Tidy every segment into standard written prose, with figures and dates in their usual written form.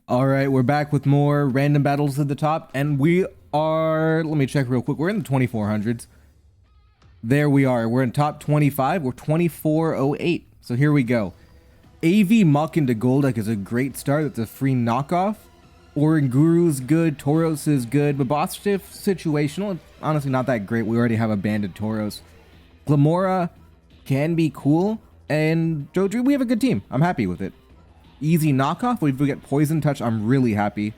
All right, we're back with more random battles at the top, and we are, let me check real quick. We're in the 2400s. There we are. We're in top 25. We're 2408. So here we go. AV Muck into Golduck is a great start. That's a free knockoff. Oranguru is good. Tauros is good. But Bostiff, situational. Honestly, not that great. We already have a banded Tauros. Glamora can be cool. And Dodri, we have a good team. I'm happy with it. Easy knockoff. If we get Poison Touch, I'm really happy.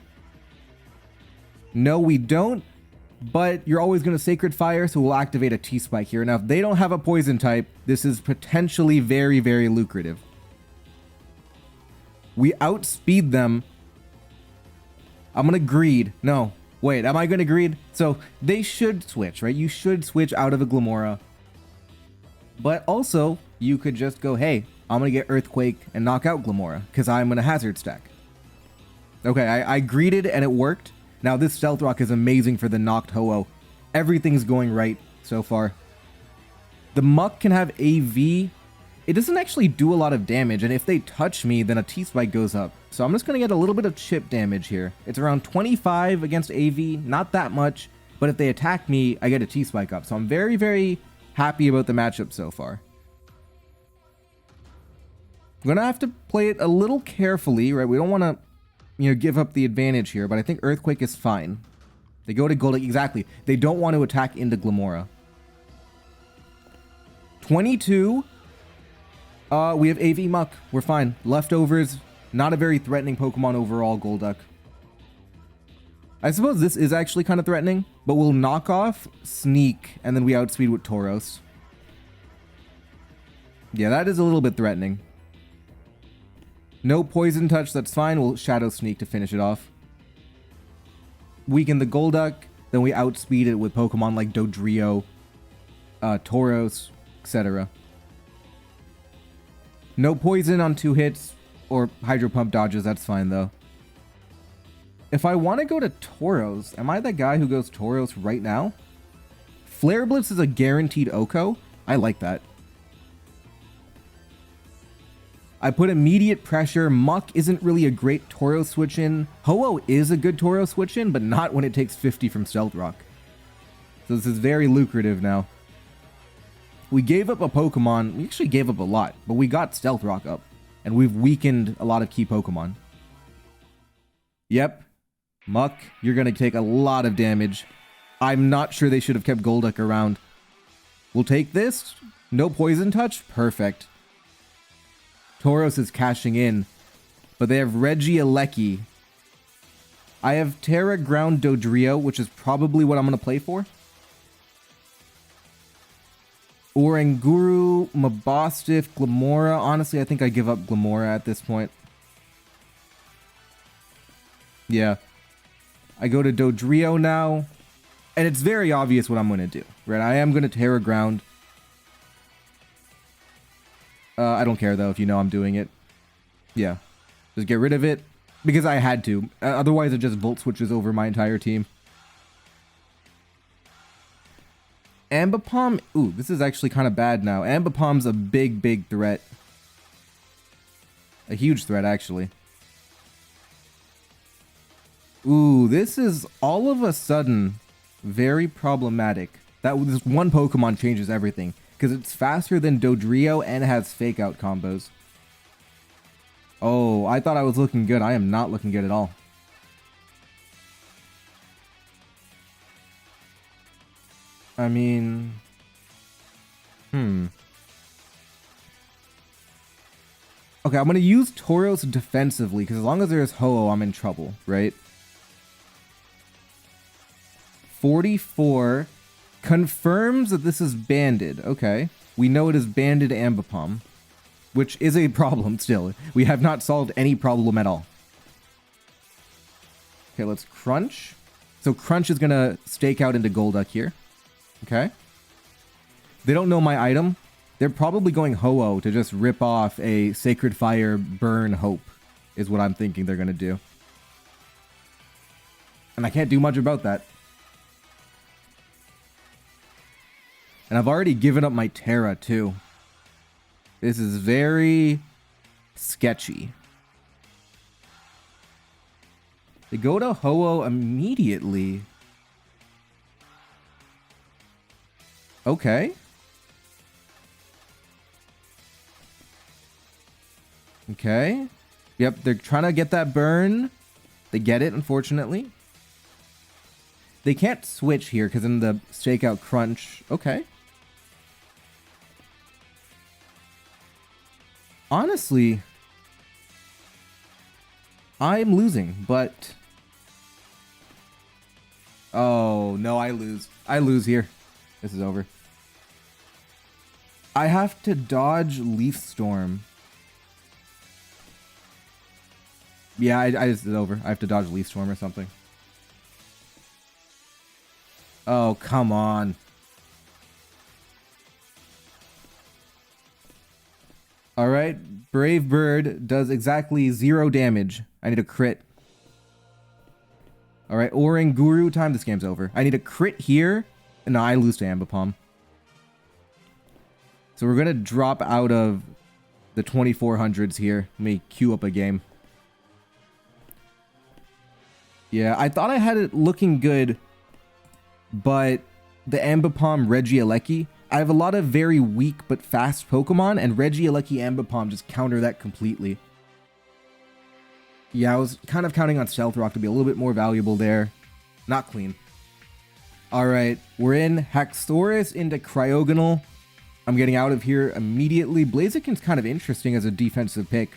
No, we don't. But you're always going to Sacred Fire, so we'll activate a T-Spike here. Now, if they don't have a Poison type, this is potentially very, very lucrative. We outspeed them. I'm going to Greed. No, wait, am I going to Greed? So they should switch, right? You should switch out of a Glamora. But also, you could just go, hey, I'm going to get Earthquake and knock out Glamora because I'm going to Hazard Stack. Okay, I greeted and it worked. Now this Stealth Rock is amazing for the knocked Ho-Oh. Everything's going right so far. The Muck can have AV. It doesn't actually do a lot of damage, and if they touch me, then a T-Spike goes up. So I'm just going to get a little bit of chip damage here. It's around 25 against AV, not that much, but if they attack me, I get a T-Spike up. So I'm very, very happy about the matchup so far. I'm gonna have to play it a little carefully, right? We don't want to, give up the advantage here, but I think Earthquake is fine. They go to Golduck, exactly. They don't want to attack into Glamora. 22. We have AV Muck. We're fine. Leftovers, not a very threatening Pokemon overall, Golduck. I suppose this is actually kind of threatening, but we'll knock off, sneak, and then we outspeed with Tauros. Yeah, that is a little bit threatening. No Poison Touch, that's fine. We'll Shadow Sneak to finish it off. Weaken the Golduck, then we outspeed it with Pokemon like Dodrio, Tauros, etc. No Poison on 2 hits, or Hydro Pump dodges, that's fine though. If I want to go to Tauros, am I the guy who goes Tauros right now? Flare Blitz is a guaranteed OHKO. I like that. I put immediate pressure. Muck isn't really a great Tauros switch-in. Ho-Oh is a good Tauros switch-in, but not when it takes 50 from Stealth Rock. So this is very lucrative now. We gave up a Pokemon. We actually gave up a lot, but we got Stealth Rock up. And we've weakened a lot of key Pokemon. Yep. Muck, you're going to take a lot of damage. I'm not sure they should have kept Golduck around. We'll take this. No Poison Touch. Perfect. Tauros is cashing in, but they have Regieleki. I have Terra Ground Dodrio, which is probably what I'm going to play for. Oranguru, Mabostiff, Glamora. Honestly, I think I give up Glamora at this point. Yeah. I go to Dodrio now, and it's very obvious what I'm going to do, right? I am going to Terra Ground. I don't care, though, if you know I'm doing it. Yeah. Just get rid of it. Because I had to. Otherwise, it just Volt switches over my entire team. Ambipom. Ooh, this is actually kind of bad now. Ambipom's a big, big threat. A huge threat, actually. Ooh, this is all of a sudden very problematic. This one Pokemon changes everything. Because it's faster than Dodrio and has Fake Out combos. Oh, I thought I was looking good. I am not looking good at all. I mean... Okay, I'm going to use Tauros defensively, because as long as there's Ho-Oh, I'm in trouble, right? 44... confirms that this is banded. Okay. We know it is banded Ambipom, which is a problem still. We have not solved any problem at all. Okay, let's Crunch. So Crunch is going to stake out into Golduck here. Okay. They don't know my item. They're probably going Ho-Oh to just rip off a Sacred Fire Burn Hope, is what I'm thinking they're going to do. And I can't do much about that. And I've already given up my Terra, too. This is very sketchy. They go to Ho-Oh immediately. Okay. Okay. Yep, they're trying to get that burn. They get it, unfortunately. They can't switch here because in the shakeout crunch. Okay. Honestly, I'm losing, but... Oh, no, I lose. I lose here. This is over. I have to dodge Leaf Storm. Yeah, I just did over. I have to dodge Leaf Storm or something. Oh, come on. Alright, Brave Bird does exactly 0 damage. I need a crit. Alright, Oranguru time. This game's over. I need a crit here. And no, I lose to Ambipom. So we're going to drop out of the 2400s here. Let me queue up a game. Yeah, I thought I had it looking good, but the Ambipom Regieleki, I have a lot of very weak but fast Pokemon, and Regieleki Ambipom just counter that completely. Yeah, I was kind of counting on Stealth Rock to be a little bit more valuable there. Not clean. Alright, we're in Haxorus into Cryogonal. I'm getting out of here immediately. Blaziken's kind of interesting as a defensive pick.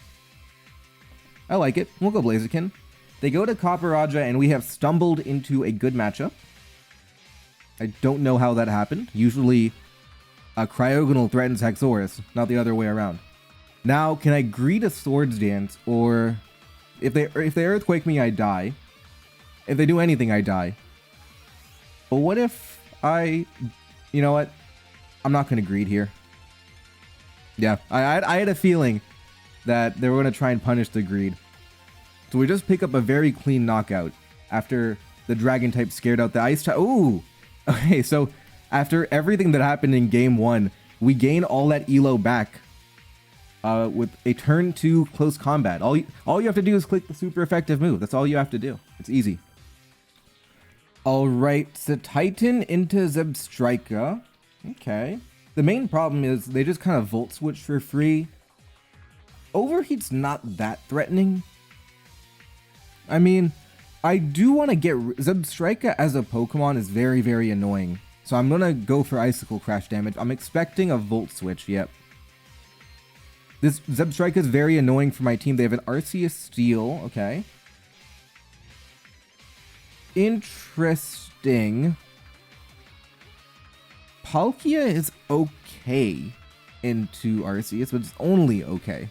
I like it. We'll go Blaziken. They go to Copperajah, and we have stumbled into a good matchup. I don't know how that happened. Usually, a Cryogonal threatens Haxorus, not the other way around. Now, can I greet a Swords Dance, or if they Earthquake me, I die. If they do anything, I die. But what if I... You know what? I'm not going to greet here. Yeah, I had a feeling that they were going to try and punish the greed. So we just pick up a very clean knockout after the Dragon type scared out the Ice type. Ooh! Okay, so after everything that happened in Game 1, we gain all that ELO back with a turn 2 close combat. All you have to do is click the super effective move. That's all you have to do. It's easy. Alright, so Titan into Zebstrika. Okay. The main problem is they just kind of Volt Switch for free. Overheat's not that threatening. I mean, I do want to get... Zebstrika as a Pokemon is very, very annoying. So I'm going to go for Icicle Crash damage. I'm expecting a Volt Switch, yep. This Zebstrika is very annoying for my team. They have an Arceus Steel, okay. Interesting. Palkia is okay into Arceus, but it's only okay.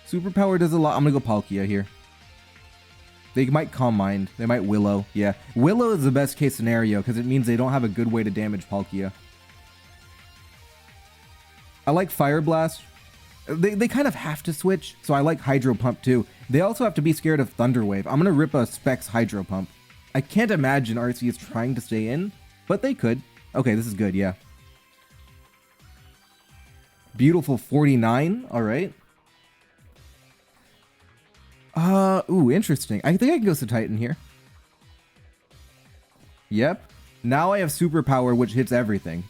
Superpower does a lot. I'm gonna go Palkia here. They might Calm Mind. They might Willow. Yeah. Willow is the best case scenario because it means they don't have a good way to damage Palkia. I like Fire Blast. They kind of have to switch, so I like Hydro Pump too. They also have to be scared of Thunder Wave. I'm gonna rip a Specs Hydro Pump. I can't imagine Arceus trying to stay in, but they could. Okay, this is good, yeah. Beautiful 49, alright. Ooh, interesting. I think I can go to Titan here. Yep. Now I have Superpower, which hits everything.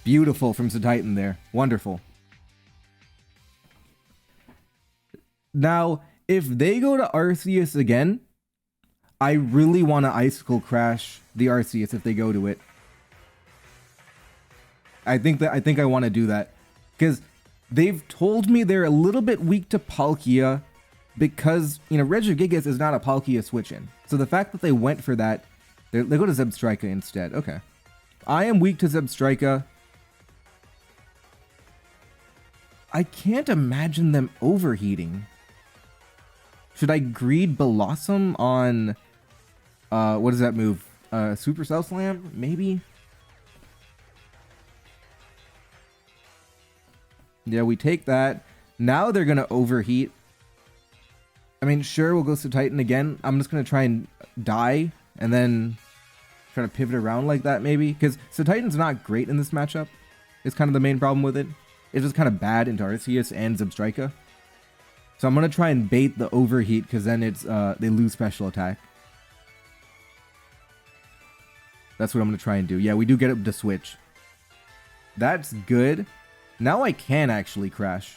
Beautiful from Titan there. Wonderful. Now, if they go to Arceus again, I really want to Icicle Crash the Arceus if they go to it. I think I want to do that. Because they've told me they're a little bit weak to Palkia. Because, you know, Regigigas is not a Palkia switch-in. So the fact that they went for that, they go to Zebstrika instead. Okay. I am weak to Zebstrika. I can't imagine them overheating. Should I greed Blossom on... what does that move? Supercell Slam? Maybe? Yeah, we take that. Now they're going to overheat. I mean, sure, we'll go to Titan again. I'm just going to try and die and then try to pivot around like that, maybe. Because Titan's not great in this matchup. It's kind of the main problem with it. It's just kind of bad into Arceus and Zebstrika. So I'm going to try and bait the overheat because then it's they lose special attack. That's what I'm going to try and do. Yeah, we do get it to switch. That's good. Now I can actually crash.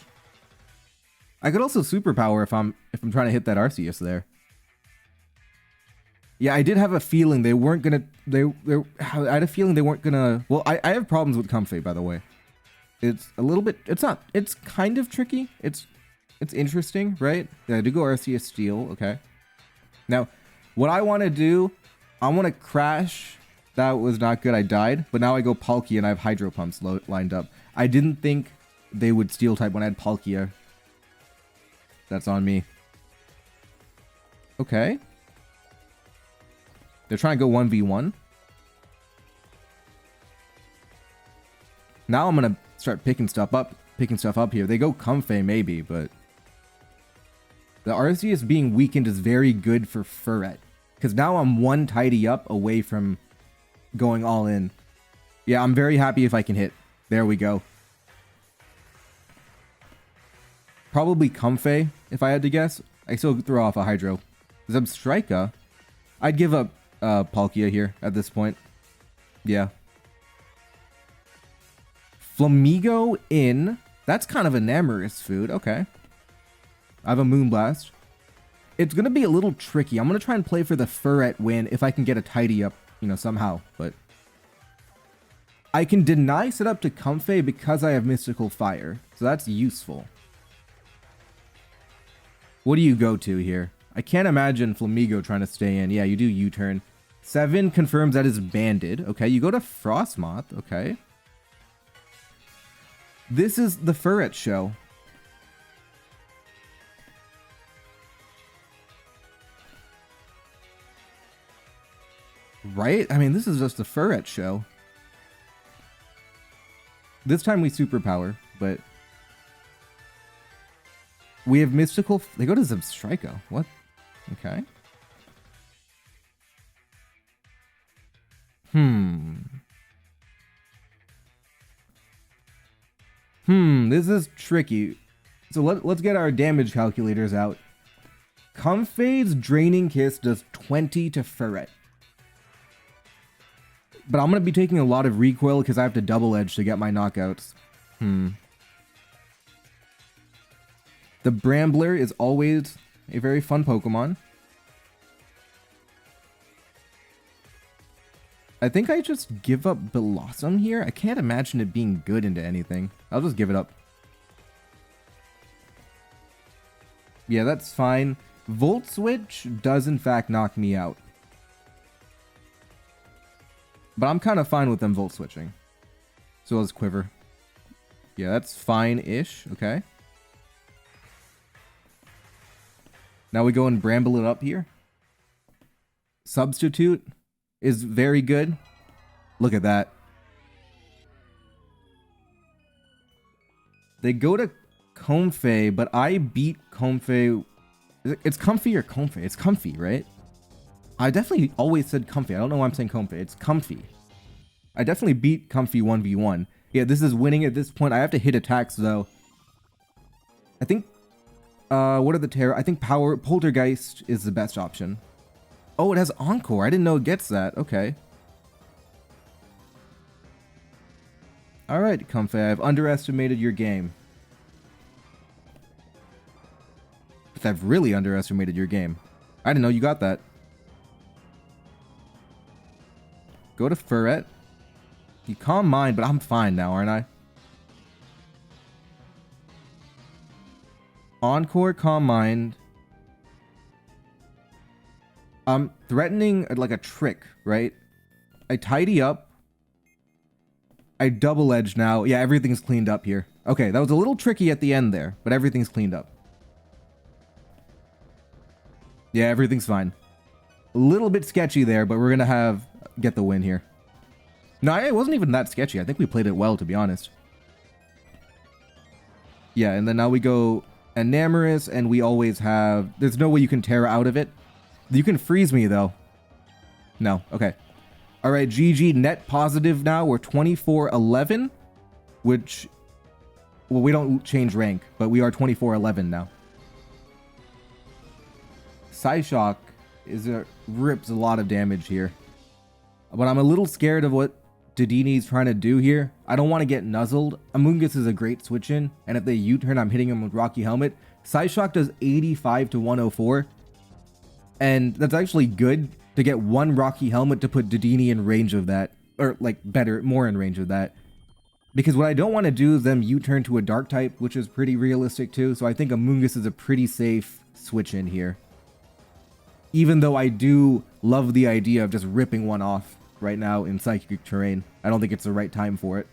I could also superpower if I'm trying to hit that Arceus there. Yeah, I did have a feeling they weren't gonna. I had a feeling they weren't gonna. Well, I have problems with Comfey, by the way. It's a little bit. It's not. It's kind of tricky. It's interesting, right? Yeah, I do go Arceus Steel. Okay. Now, what I want to do, I want to crash. That was not good. I died, but now I go Palkia and I have Hydro Pumps lined up. I didn't think they would Steel type when I had Palkia. That's on me. Okay. They're trying to go 1v1. Now I'm gonna start picking stuff up here. They go Comfey maybe, but the Arceus being weakened is very good for Furret. Because now I'm one tidy up away from going all in. Yeah, I'm very happy if I can hit. There we go. Probably Comfey, if I had to guess. I still throw off a Hydro. Zebstrika? I'd give up Palkia here at this point. Yeah. Flamigo in. That's kind of a Namorous food. Okay. I have a Moonblast. It's going to be a little tricky. I'm going to try and play for the Furret win if I can get a tidy up, you know, somehow. But I can deny setup to Comfey because I have Mystical Fire. So that's useful. What do you go to here? I can't imagine Flamigo trying to stay in. Yeah, you do U-turn. 7 confirms that is banded. Okay, you go to Frostmoth. Okay. This is the Furret show. Right? I mean, this is just the Furret show. This time we superpower, but we have Mystical... They go to Zebstrika. What? Okay. This is tricky. So let's get our damage calculators out. Comfey's Draining Kiss does 20 to Furret. But I'm going to be taking a lot of recoil because I have to double edge to get my knockouts. The Brambler is always a very fun Pokemon. I think I just give up Blossom here. I can't imagine it being good into anything. I'll just give it up. Yeah, that's fine. Volt Switch does in fact knock me out. But I'm kind of fine with them Volt Switching. So let's Quiver. Yeah, that's fine-ish. Okay. Now we go and Bramble it up here. Substitute is very good. Look at that. They go to Comfey, but I beat Comfey. It's Comfey or Comfey? It's Comfey, right? I definitely always said Comfey. I don't know why I'm saying Comfey. It's Comfey. I definitely beat Comfey 1v1. Yeah, this is winning at this point. I have to hit attacks, though. I think... what are the terror? I think Poltergeist is the best option. Oh, it has Encore. I didn't know it gets that. Okay. Alright, Comfey. I've underestimated your game. But I've really underestimated your game. I didn't know you got that. Go to Furret. You Calm Mind, but I'm fine now, aren't I? Encore, Calm Mind. I'm threatening like a trick, right? I tidy up. I double edge now. Yeah, everything's cleaned up here. Okay, that was a little tricky at the end there, but everything's cleaned up. Yeah, everything's fine. A little bit sketchy there, but we're gonna get the win here. No, it wasn't even that sketchy. I think we played it well, to be honest. Yeah, and then now we go Enamorous, and we always have... There's no way you can Terra out of it. You can freeze me, though. No, okay. Alright, GG, net positive now. We're 24-11, which... Well, we don't change rank, but we are 24-11 now. Psyshock rips a lot of damage here. But I'm a little scared of what Dedenne trying to do here. I don't want to get nuzzled. Amoonguss is a great switch in, and if they U-turn, I'm hitting him with Rocky Helmet. Psyshock does 85 to 104, and that's actually good to get one Rocky Helmet to put Dedenne in range of that, or like better, more in range of that. Because what I don't want to do is them U-turn to a Dark type, which is pretty realistic too, so I think Amoonguss is a pretty safe switch in here. Even though I do love the idea of just ripping one off right now in Psychic Terrain. I don't think it's the right time for it.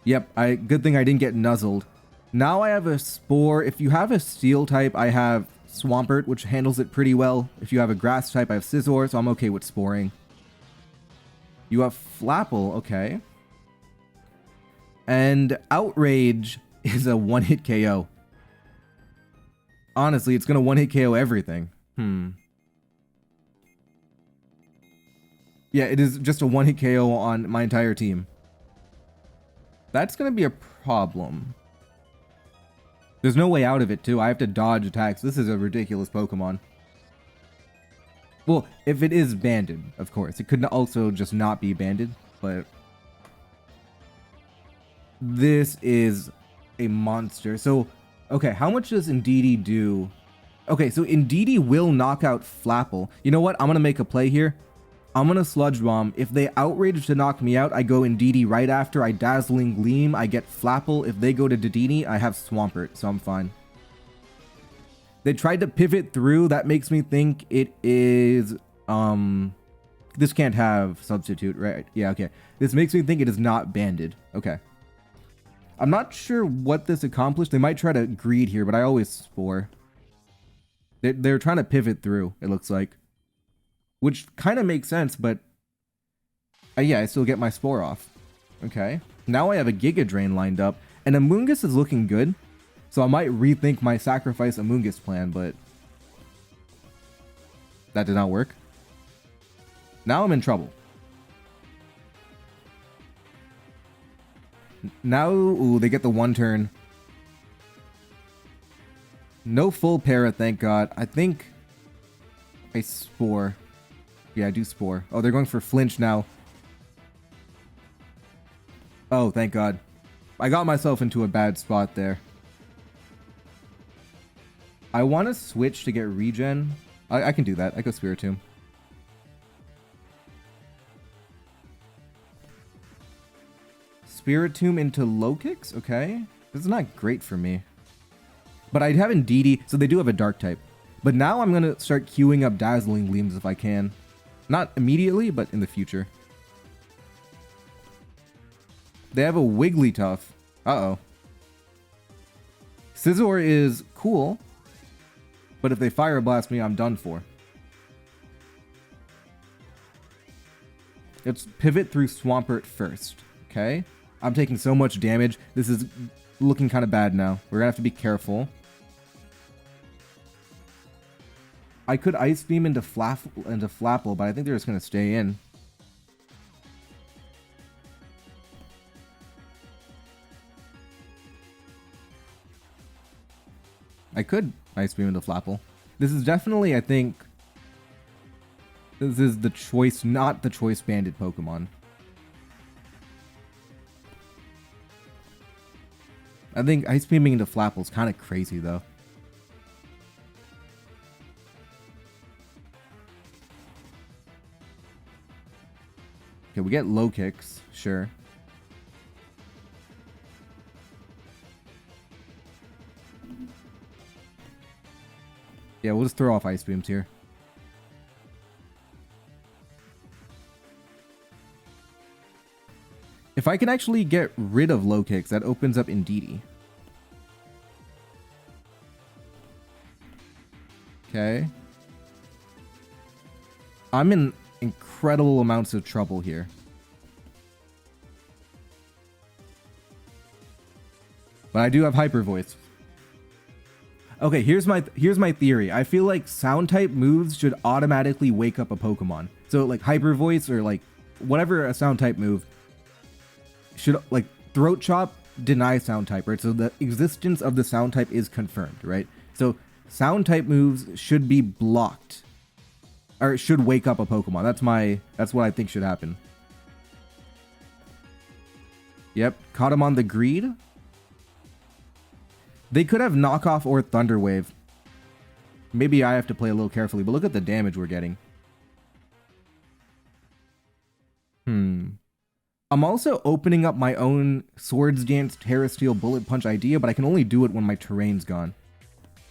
Yep, good thing I didn't get nuzzled. Now I have a Spore. If you have a Steel type, I have Swampert, which handles it pretty well. If you have a Grass type, I have Scizor, so I'm okay with Sporing. You have Flapple, okay. And Outrage is a one-hit KO. Honestly, it's going to one-hit KO everything. Yeah, it is just a one-hit KO on my entire team. That's going to be a problem. There's no way out of it, too. I have to dodge attacks. This is a ridiculous Pokemon. Well, if it is banded, of course. It could also just not be banded, but... this is a monster. So, okay, how much does Indeedee do? Okay, so Indeedee will knock out Flapple. You know what? I'm going to make a play here. I'm going to Sludge Bomb. If they outrage to knock me out, I go Indeedee right after. I Dazzling Gleam. I get Flapple. If they go to Dedenne, I have Swampert, so I'm fine. They tried to pivot through. That makes me think it is... this can't have Substitute, right? Yeah, okay. This makes me think it is not banded. Okay. I'm not sure what this accomplished. They might try to greed here, but I always Spore. They're trying to pivot through, it looks like. Which kind of makes sense, but... yeah, I still get my Spore off. Okay. Now I have a Giga Drain lined up, and Amoonguss is looking good. So I might rethink my Sacrifice Amoonguss plan, but... that did not work. Now I'm in trouble. Now, ooh, they get the one turn. No full para, thank God. I think I Spore. Yeah, I do Spore. Oh, they're going for Flinch now. Oh, thank God. I got myself into a bad spot there. I want to switch to get regen. I can do that. I go Spiritomb. Spiritomb into low kicks? Okay. This is not great for me. But I have Indeedee, so they do have a Dark type. But now I'm going to start queuing up Dazzling Gleams if I can. Not immediately, but in the future. They have a Wigglytuff. Uh-oh. Scizor is cool. But if they Fire Blast me, I'm done for. Let's pivot through Swampert first. Okay. I'm taking so much damage. This is looking kind of bad now. We're going to have to be careful. I could Ice Beam into Flapple, but I think they're just going to stay in. I could Ice Beam into Flapple. This is definitely, I think... this is the choice, not the choice banded Pokemon. I think Ice Beaming into Flapple is kind of crazy, though. Okay, we get low kicks, sure. Yeah, we'll just throw off Ice Beams here. If I can actually get rid of low kicks, that opens up Indeedee. Okay. I'm in incredible amounts of trouble here. But I do have Hyper Voice. Okay, here's my theory. I feel like Sound type moves should automatically wake up a Pokemon. So like Hyper Voice or like whatever a Sound type move should, like Throat Chop deny sound type, right? So the existence of the sound type is confirmed, right? So sound type moves should be blocked, or it should wake up a Pokemon. That's what I think should happen. Yep, caught him on the greed. They could have knockoff or Thunder Wave. Maybe I have to play a little carefully, but look at the damage we're getting. I'm also opening up my own Swords Dance, Terra Steel, Bullet Punch idea, but I can only do it when my terrain's gone.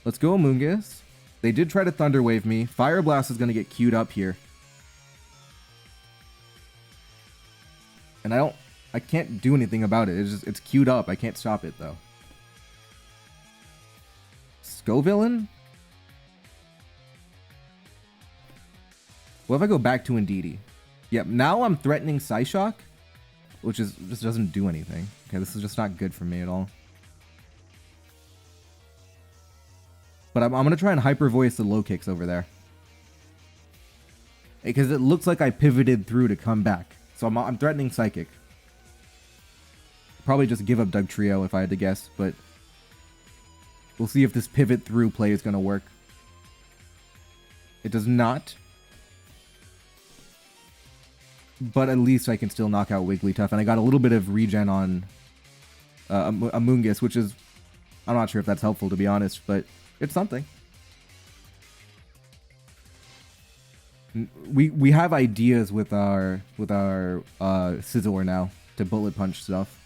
Let's go Amoonguss. They did try to Thunder Wave me. Fire Blast is going to get queued up here. And I can't do anything about it. It's queued up. I can't stop it though. Scovillain? What if I go back to Indeedee? Yep, now I'm threatening Psyshock, which just doesn't do anything. Okay, this is just not good for me at all. But I'm gonna try and hyper voice the low kicks over there, because it looks like I pivoted through to come back. So I'm threatening Psychic. Probably just give up Dugtrio if I had to guess, but we'll see if this pivot through play is gonna work. It does not. But at least I can still knock out Wigglytuff, and I got a little bit of regen on Amoonguss, which is, I'm not sure if that's helpful to be honest, but it's something. We have ideas with our Scizor now to bullet punch stuff.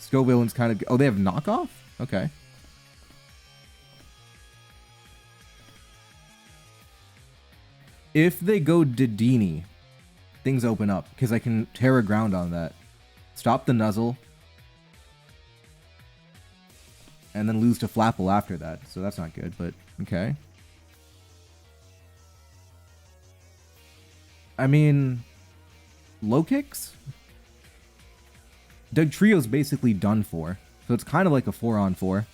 Scovillain's kind of, oh, they have knockoff? Okay. If they go Dedenne, things open up, because I can Terra Ground on that. Stop the Nuzzle. And then lose to Flapple after that, so that's not good, but okay. I mean, low kicks? Dugtrio's basically done for, so it's kind of like a 4-on-4.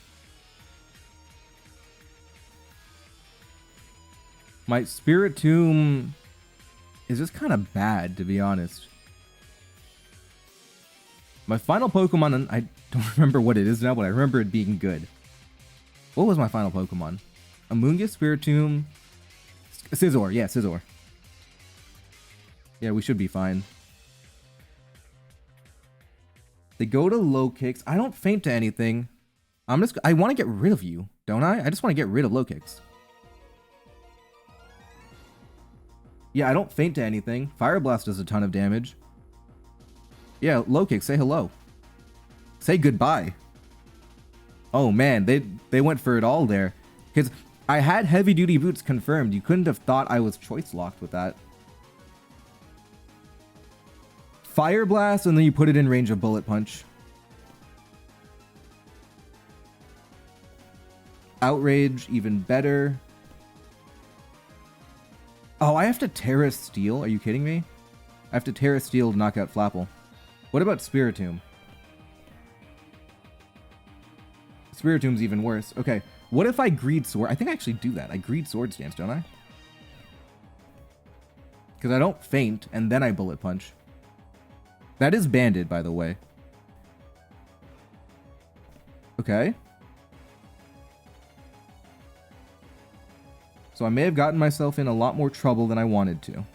My Spiritomb is just kind of bad, to be honest. My final Pokemon, and I don't remember what it is now, but I remember it being good. What was my final Pokemon? Amoonguss, Spiritomb, Scizor. Yeah, Scizor. Yeah, we should be fine. They go to low kicks. I don't faint to anything. I want to get rid of you, don't I? I just want to get rid of low kicks. Yeah, I don't faint to anything. Fire Blast does a ton of damage. Yeah, low kick, say hello. Say goodbye. Oh man, they went for it all there. Because I had heavy duty boots confirmed. You couldn't have thought I was choice locked with that. Fire Blast, and then you put it in range of Bullet Punch. Outrage, even better. Oh, I have to Terra Steel? Are you kidding me? I have to Terra Steel to knock out Flapple. What about Spiritomb? Spiritomb's even worse. Okay, what if I Greed Sword? I think I actually do that. I Greed Swords Dance, don't I? Because I don't faint, and then I Bullet Punch. That is banded, by the way. Okay. So I may have gotten myself in a lot more trouble than I wanted to.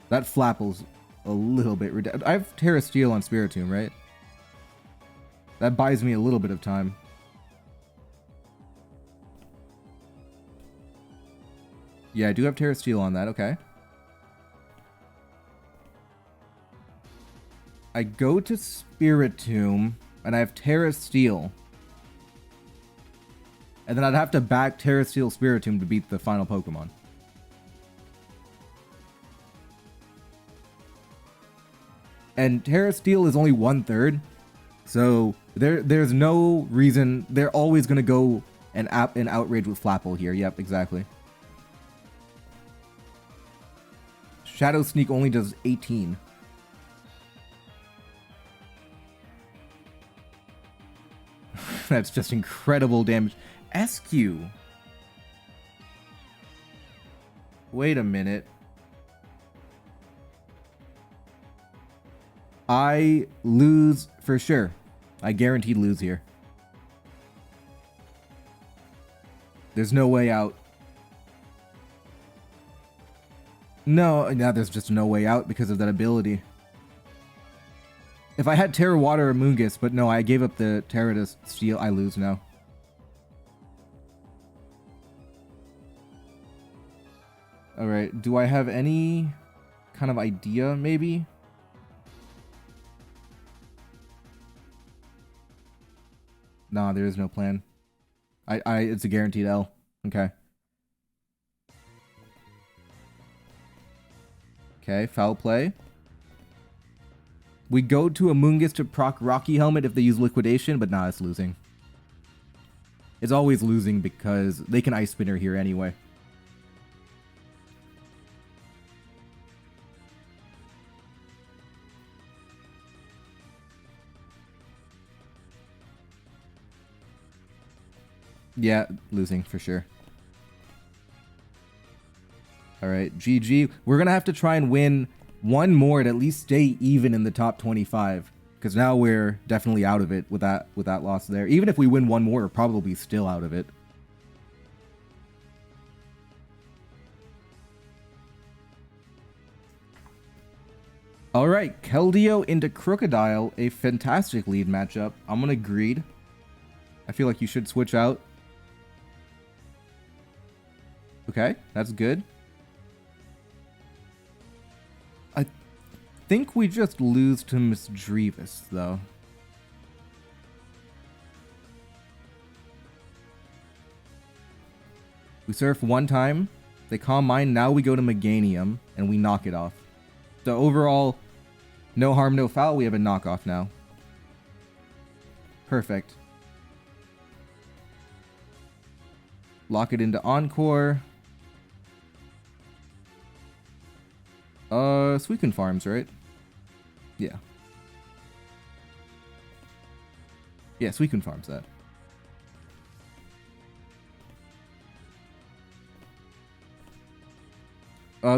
That Flapple's a little bit ridiculous. I have Terra Steel on Spiritomb, right? That buys me a little bit of time. Yeah, I do have Terra Steel on that, okay. I go to Spiritomb, and I have Terra Steel. And then I'd have to back Terra Steel Spiritomb to beat the final Pokemon. And Terra Steel is only 1/3. So there's no reason. They're always going to go and outrage with Flapple here. Yep, exactly. Shadow Sneak only does 18. That's just incredible damage. SQ. Wait a minute. I lose for sure. I guaranteed lose here. There's no way out. No, now there's just no way out because of that ability. If I had Terra Water or Moongus, but no, I gave up the Terra to steal, I lose now. Alright, do I have any kind of idea, maybe? Nah, there is no plan. It's a guaranteed L. Okay. Okay, foul play. We go to a Moongus to proc Rocky Helmet if they use Liquidation, but nah, it's losing. It's always losing because they can Ice Spinner here anyway. Yeah, losing for sure. Alright, GG. We're gonna have to try and win one more to at least stay even in the top 25. Because now we're definitely out of it with that loss there. Even if we win one more, we're probably still out of it. Alright, Keldeo into Crocodile. A fantastic lead matchup. I'm gonna Greed. I feel like you should switch out. Okay, that's good. I think we just lose to Misdreavus, though. We surf one time, they Calm Mind, now we go to Meganium, and we knock it off. So overall, no harm, no foul, we have a knockoff now. Perfect. Lock it into Encore. Suicune Farms, right? Yeah. Yeah, Suicune Farms that.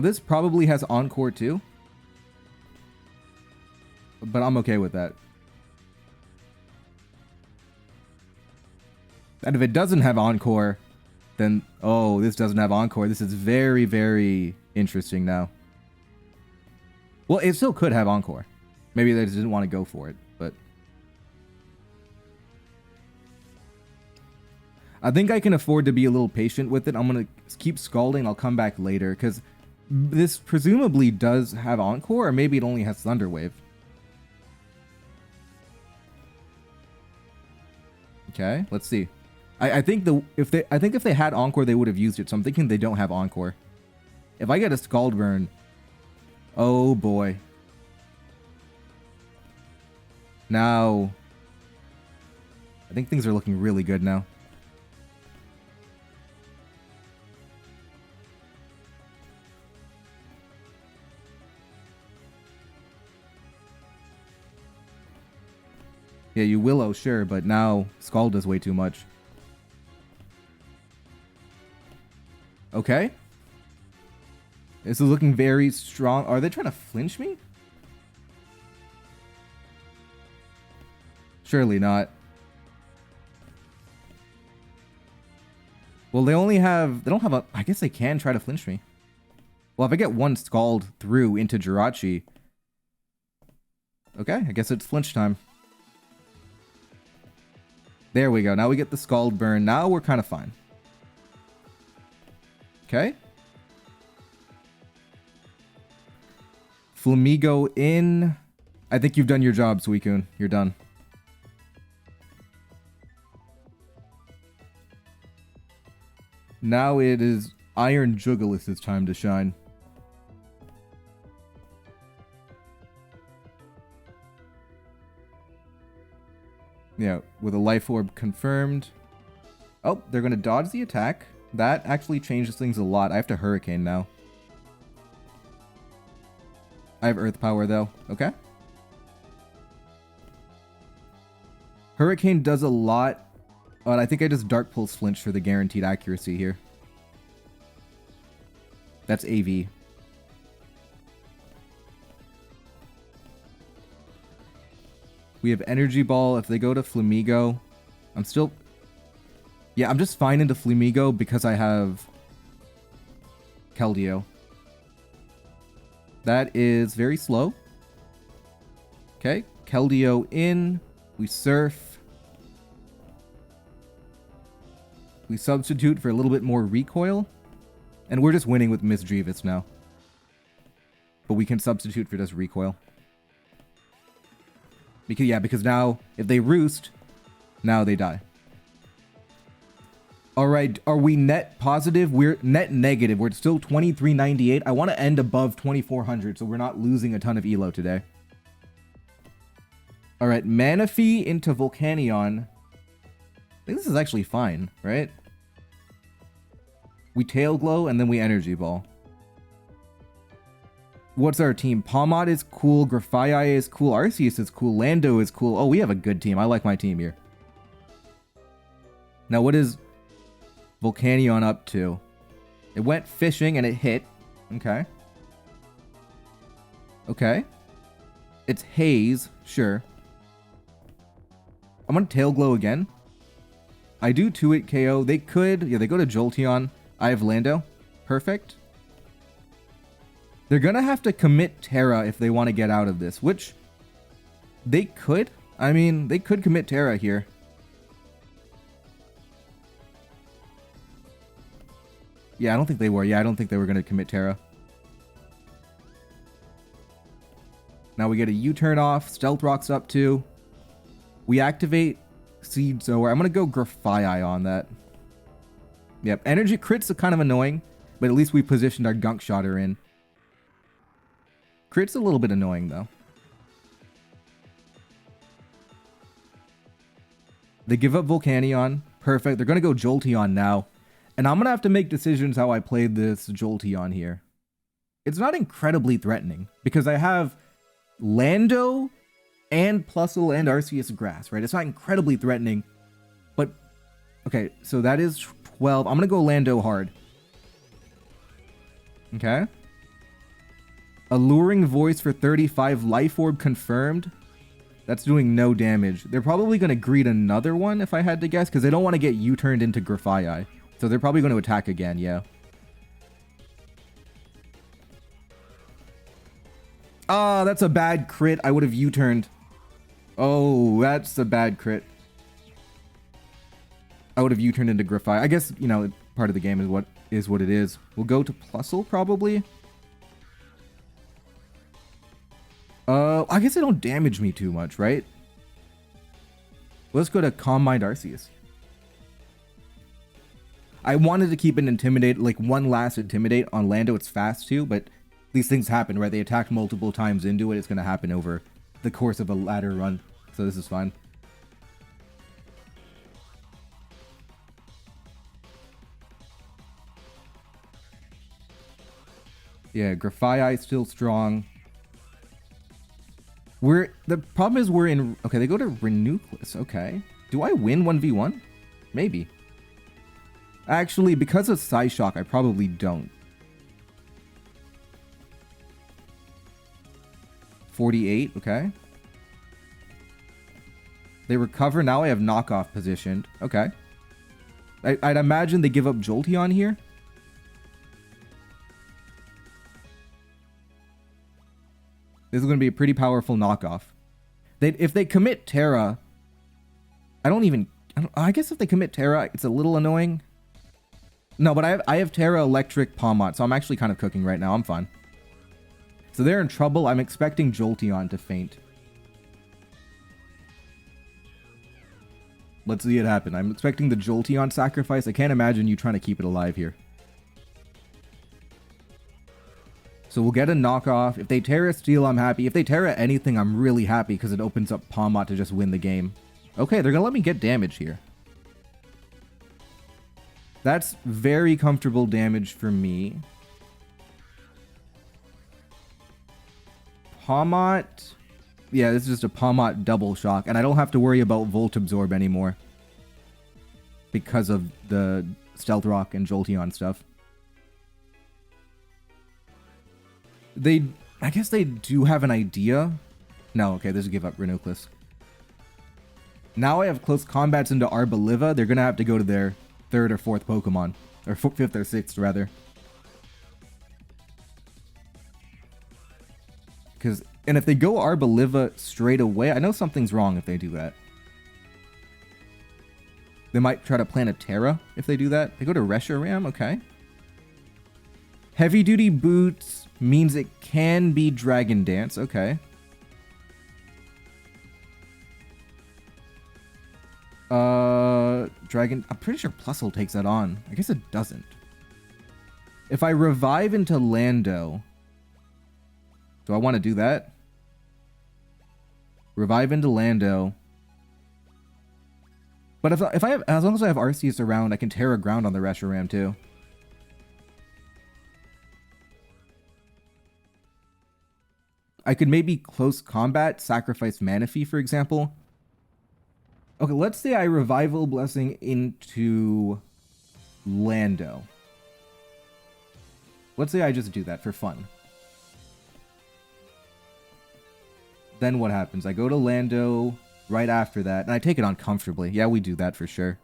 This probably has Encore too. But I'm okay with that. And if it doesn't have Encore, then... Oh, this doesn't have Encore. This is very, very interesting now. Well, it still could have Encore. Maybe they just didn't want to go for it, but... I think I can afford to be a little patient with it. I'm going to keep Scalding. I'll come back later, because this presumably does have Encore, or maybe it only has Thunder Wave. Okay, let's see. I think if they had Encore, they would have used it. So I'm thinking they don't have Encore. If I get a Scald Burn, oh boy. Now, I think things are looking really good now. Yeah, you Willow, sure, but now Scald does way too much. Okay. This is looking very strong. Are they trying to flinch me? Surely not. Well, they don't have a... I guess they can try to flinch me. Well, if I get one Scald through into Jirachi... Okay, I guess it's flinch time. There we go. Now we get the Scald Burn. Now we're kind of fine. Okay. Flamigo in. I think you've done your job, Suicune. You're done. Now it is Iron Jugulis' time to shine. Yeah, with a Life Orb confirmed. Oh, they're going to dodge the attack. That actually changes things a lot. I have to Hurricane now. I have Earth Power, though. Okay. Hurricane does a lot. But I think I just Dark Pulse flinch for the guaranteed accuracy here. That's AV. We have Energy Ball. If they go to Flamigo, I'm still... Yeah, I'm just fine into Flamigo because I have Keldeo. That is very slow. Okay, Keldeo in. We Surf. We substitute for a little bit more recoil. And we're just winning with Misdreavus now. But we can substitute for just recoil. Because now, if they roost, now they die. Alright, are we net positive? We're net negative. We're still 2398. I want to end above 2400, so we're not losing a ton of elo today. Alright, Manaphy into Volcanion. I think this is actually fine, right? We Tail Glow, and then we Energy Ball. What's our team? Pawmot is cool, Grafaiai is cool, Arceus is cool, Lando is cool. Oh, we have a good team. I like my team here. Now, what is Volcanion up to? It went fishing and it hit. Okay. Okay. It's Haze. Sure. I'm gonna Tail Glow again. I do 2-hit KO. They could... Yeah, they go to Jolteon. I have Lando. Perfect. They're gonna have to commit Terra if they want to get out of this, which they could. I mean, they could commit Terra here. Yeah, I don't think they were. Yeah, I don't think they were going to commit Terra. Now we get a U-turn off. Stealth Rock's up too. We activate Seed Sower. I'm going to go Grafaiai on that. Yep, Energy Crit's kind of annoying, but at least we positioned our Gunk Shotter in. Crit's a little bit annoying though. They give up Volcanion. Perfect. They're going to go Jolteon now. And I'm going to have to make decisions how I play this Jolteon here. It's not incredibly threatening because I have Lando and Plusle and Arceus Grass, right? It's not incredibly threatening, but okay, so that is 12. I'm going to go Lando hard. Okay. Alluring Voice for 35. Life Orb confirmed. That's doing no damage. They're probably going to greet another one if I had to guess because they don't want to get U-turned into Grafaiai. So they're probably going to attack again, yeah. Ah, that's a bad crit. I would have U-turned. Oh, that's a bad crit. I would have U-turned into Grafaiai. I guess, you know, part of the game is what it is. We'll go to Plusle, probably. I guess they don't damage me too much, right? Let's go to Calm Mind Arceus. I wanted to keep an Intimidate, like one last Intimidate on Lando. It's fast too, but these things happen, right? They attack multiple times into it. It's going to happen over the course of a ladder run. So this is fine. Yeah, Grafaiai still strong. The problem is we're in... Okay, they go to Reuniclus. Okay. Do I win 1v1? Maybe. Actually, because of Psyshock, I probably don't. 48, okay. They recover. Now I have knockoff positioned. Okay. I'd imagine they give up Jolteon here. This is going to be a pretty powerful knockoff. If they commit Terra... I guess if they commit Terra, it's a little annoying. No, but I have Terra, Electric, Pawmot, so I'm actually kind of cooking right now. I'm fine. So they're in trouble. I'm expecting Jolteon to faint. Let's see it happen. I'm expecting the Jolteon sacrifice. I can't imagine you trying to keep it alive here. So we'll get a knockoff. If they Terra Steel, I'm happy. If they Terra anything, I'm really happy because it opens up Pawmot to just win the game. Okay, they're going to let me get damage here. That's very comfortable damage for me. Pawmot. Yeah, this is just a Pawmot double shock. And I don't have to worry about Volt Absorb anymore. Because of the Stealth Rock and Jolteon stuff. I guess they do have an idea. No, okay, this is give up Reuniclus. Now I have close combats into Arboliva. They're going to have to go to their 3rd or 4th Pokemon. Or 5th or 6th, rather. And if they go Arboliva straight away, I know something's wrong if they do that. They might try to plant a Terra if they do that. They go to Reshiram, okay. Heavy Duty Boots means it can be Dragon Dance, okay. I'm pretty sure Plusle takes that on. I guess it doesn't. If I revive into Lando, do I want to do that? Revive into Lando. But if I have, as long as I have Arceus around, I can Terra Ground on the Reshiram too. I could maybe close combat, sacrifice Manaphy, for example. Okay, let's say I Revival Blessing into Lando. Let's say I just do that for fun. Then what happens? I go to Lando right after that, and I take it on comfortably. Yeah, we do that for sure.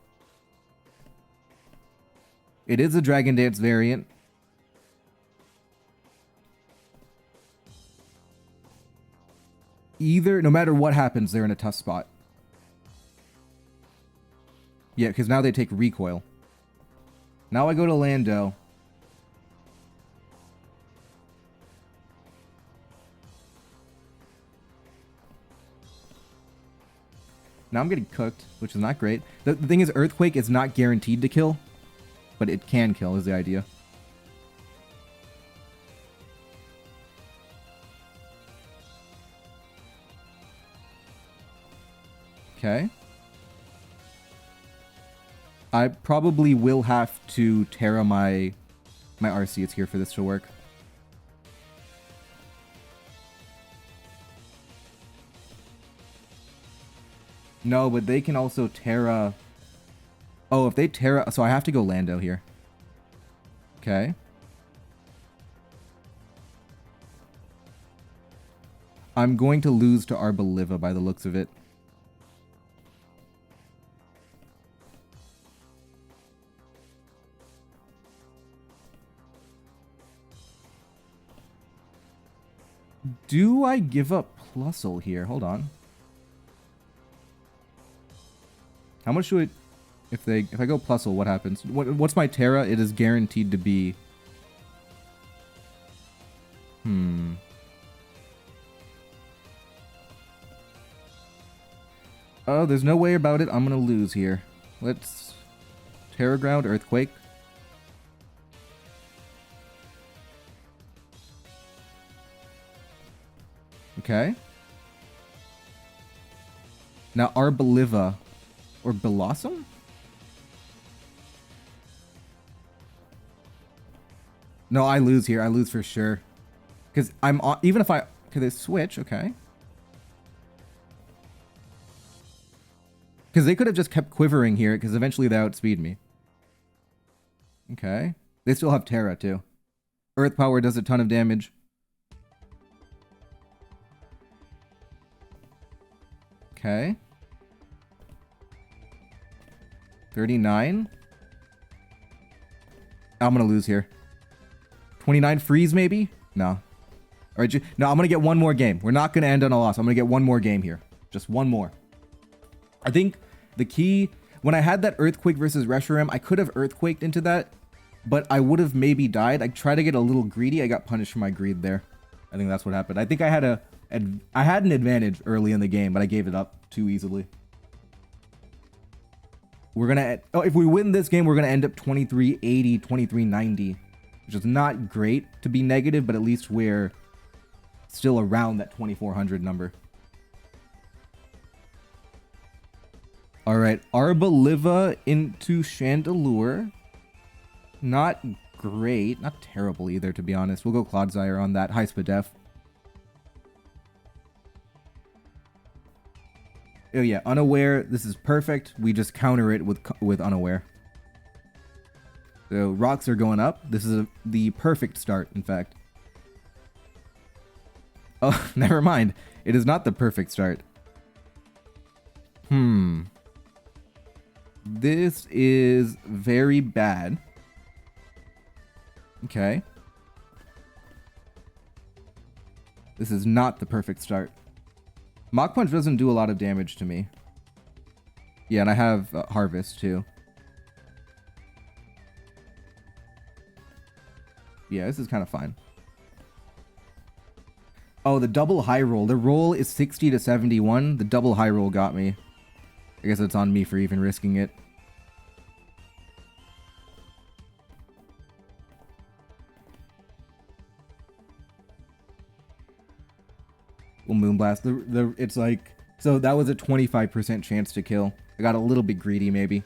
It is a Dragon Dance variant. No matter what happens, they're in a tough spot. Yeah, because now they take recoil. Now I go to Lando. Now I'm getting cooked, which is not great. The thing is, Earthquake is not guaranteed to kill, but it can kill is the idea. Okay. I probably will have to Terra my Arceus here for this to work. No, but they can also Terra... Oh, if they Terra... So I have to go Lando here. Okay. I'm going to lose to Arboliva by the looks of it. Do I give up Plusle here? Hold on. How much do it... If I go Plusle, what happens? What's my Terra? It is guaranteed to be... Oh, there's no way about it. I'm gonna lose here. Let's... Terra Ground, Earthquake. Okay. Now Arboliva... Or Blossom? No, I lose here. I lose for sure. Because I'm... Even if I... Could they switch? Okay. Because they could have just kept quivering here, because eventually they outspeed me. Okay. They still have Terra, too. Earth Power does a ton of damage. Okay. 39. I'm gonna lose here. 29 freeze, maybe? No. All right, no, I'm gonna get one more game. We're not gonna end on a loss. I'm gonna get one more game here. Just one more. I think the key... When I had that Earthquake versus Reshiram, I could have Earthquaked into that, but I would have maybe died. I tried to get a little greedy. I got punished for my greed there. I think that's what happened. I think I had an advantage early in the game, but I gave it up too easily. We're gonna... Oh, if we win this game, we're gonna end up 2380, 2390, which is not great to be negative, but at least we're still around that 2400 number. All right, Arboliva into Chandelure. Not great, not terrible either, to be honest. We'll go Clodsire on that. High Spadef. Oh yeah, Unaware. This is perfect. We just counter it with Unaware. So rocks are going up. This is the perfect start, in fact. Oh, never mind. It is not the perfect start. This is very bad. Okay. This is not the perfect start. Mach Punch doesn't do a lot of damage to me. Yeah, and I have Harvest too. Yeah, this is kind of fine. Oh, the double high roll. The roll is 60 to 71. The double high roll got me. I guess it's on me for even risking it. Well, Moonblast. It's like... So that was a 25% chance to kill. I got a little bit greedy, maybe.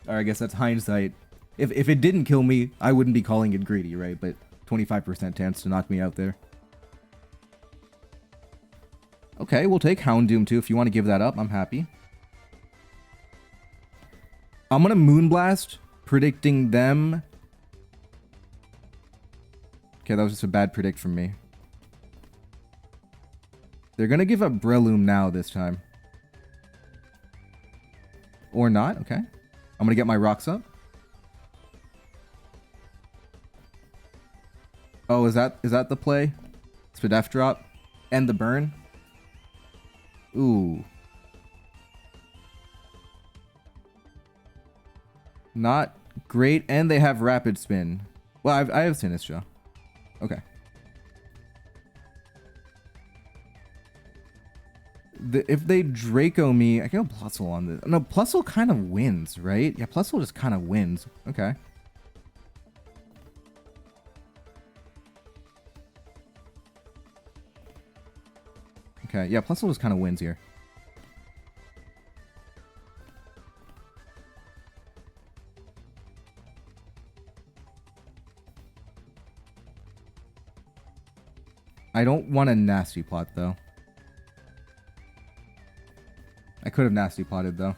Or I guess that's hindsight. If it didn't kill me, I wouldn't be calling it greedy, right? But 25% chance to knock me out there. Okay, we'll take Houndoom too. If you want to give that up, I'm happy. I'm going to Moonblast, predicting them. Okay, that was just a bad predict from me. They're going to give up Breloom now this time. Or not, okay. I'm going to get my rocks up. Oh, is that the play? Spadef drop? And the burn? Ooh. Not great, and they have Rapid Spin. Well, I have Sinistcha. Okay. If they Draco me, I can go Plusle on this. No, Plusle kind of wins, right? Yeah, Plusle just kind of wins. Okay. Okay, yeah, Plusle just kind of wins here. I don't want a Nasty Plot, though. I could have Nasty Plotted, though.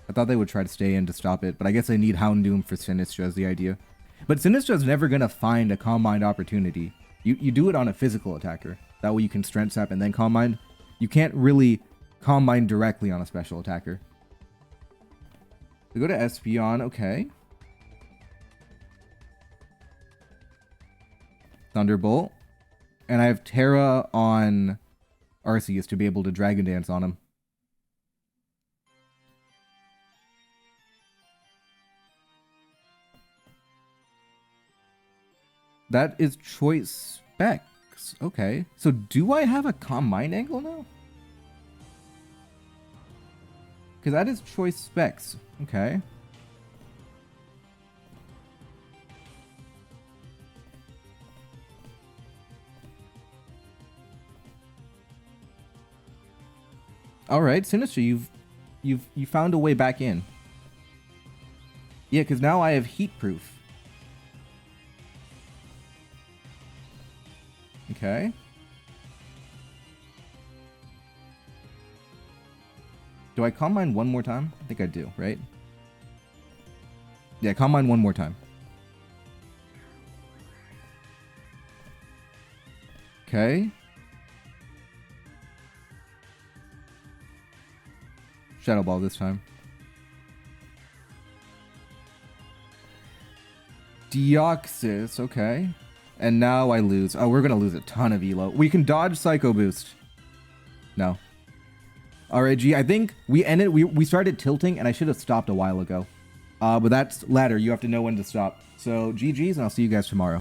I thought they would try to stay in to stop it, but I guess I need Houndoom for Sinistcha as the idea. But Sinistra's never going to find a Calm Mind opportunity. You do it on a physical attacker. That way you can Strength Sap and then Calm Mind. You can't really Calm Mind directly on a special attacker. We go to Espeon, okay. Thunderbolt. And I have Terra on Arceus to be able to Dragon Dance on him. That is Choice Specs. Okay. So do I have a Calm Mind angle now? Because that is Choice Specs. Okay. All right, Sinistcha, you found a way back in. Yeah, because now I have Heat Proof. Okay. Do I Calm Mind one more time? I think I do, right? Yeah, Calm Mind one more time. Okay. Shadow Ball this time. Deoxys, okay. And now I lose. Oh, we're going to lose a ton of Elo. We can dodge Psycho Boost. No. Alright, G, I think we ended, we started tilting, and I should have stopped a while ago. But that's ladder. You have to know when to stop. So, GG's, and I'll see you guys tomorrow.